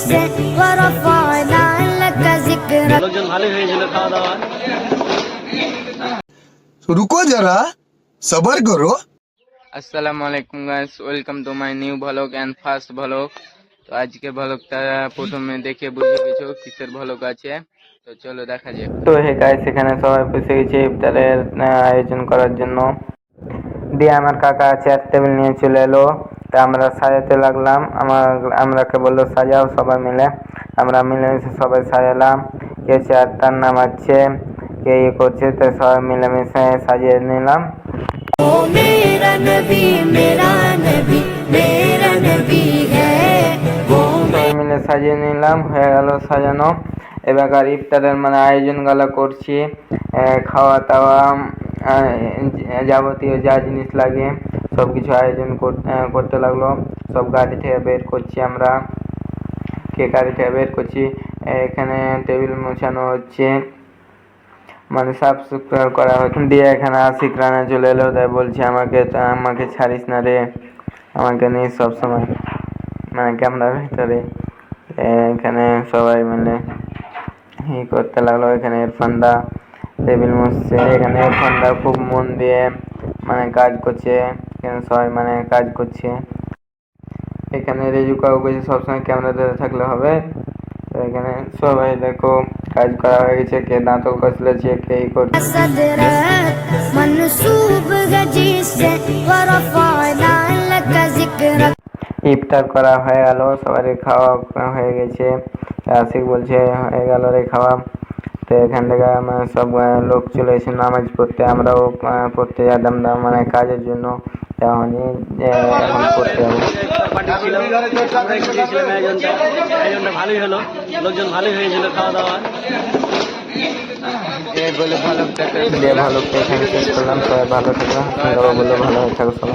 से ورفعنا لك ذكرك। লোকজন ভালোই হয়েছিল খাওয়া দাওয়া। रुको जरा सबर करो। আসসালামু আলাইকুম guys, welcome to my new vlog and first vlog. তো আজকে ভ্লগটা প্রথমে দেখে বুঝে গেছো কিসের ভ্লগ আছে, তো চলো দেখা যাক। তো হে গাইস, এখানে সবাই বসে গেছে ইফতারের আয়োজন করার জন্য। দিয়ে আমার কাকা চেয়ার টেবিল নিয়ে চলে এলো, তা আমরা সাজাতে লাগলাম। আমরাকে বললো সাজাও সবাই মিলে। আমরা মিলেমিশে সবাই সাজালাম। কে চেয়ারটা নামাচ্ছে, কে ইয়ে করছে, তো সবাই মিলেমিশে সাজিয়ে নিলাম। ओ मेरा नबी मेरा नबी मेरा नबी है वो। সবাই মিলে সাজিয়ে নিলাম, হয়ে গেল সাজানো। এবার ইফতারের মানে আয়োজন গুলো করছি, খাওয়া দাওয়া, যাবতীয় যা জিনিস লাগে সব কিছু আয়োজন করতে লাগলো। সব গাড়ি থেকে বের করছি, আমরা গাড়ি থেকে বের করছি। এখানে টেবিল মোছানো হচ্ছে, মানে সাফ সুতরা করা হচ্ছে। দিয়ে এখানে আশিক রানা চলে এলো, তাই বলছে আমাকে ছাড়িস না রে, আমাকে নিয়ে সবসময় মানে ক্যামেরার ভিতরে। এখানে সবাই মিলে ই করতে লাগলো। এখানে ইরফানদা টেবিল মুছছে, এখানে ইরফানদা খুব মন দিয়ে মানে কাজ করছে, এখানে সবাই মানে কাজ করছে। এখানে রেজু কাকু কইছে সবসময় ক্যামেরা ধরে থাকলে হবে। তো এখানে সবাই দেখো কাজ করা হয়ে গেছে, কে দাঁতল কষলেছে, কে ই করছে। صدرك منسوب غجي से ورفعنا لك ذكرك। ইফতার করা হয়ে গেল, সবারই খাওয়া হয়ে গেছে। আশিক বলছে হয়ে গেল রে খাওয়া। তো এখান থেকে মানে সব লোক চলে এসে নামাজ পড়তে, আমরাও পড়তে যেতাম না মানে কাজের জন্য। এখন পড়তে যাবো। পার্টি ছিল, আমরা একটু গিয়েছিলাম আয়োজনটা ভালোই হলো, লোকজন ভালোই হয়েছিল খাওয়া দাওয়া। এই বলে ভালো এখানে শেষ করলাম। সবাই ভালো থাকো, বলে ভালো হয়ে থাকো সবাই।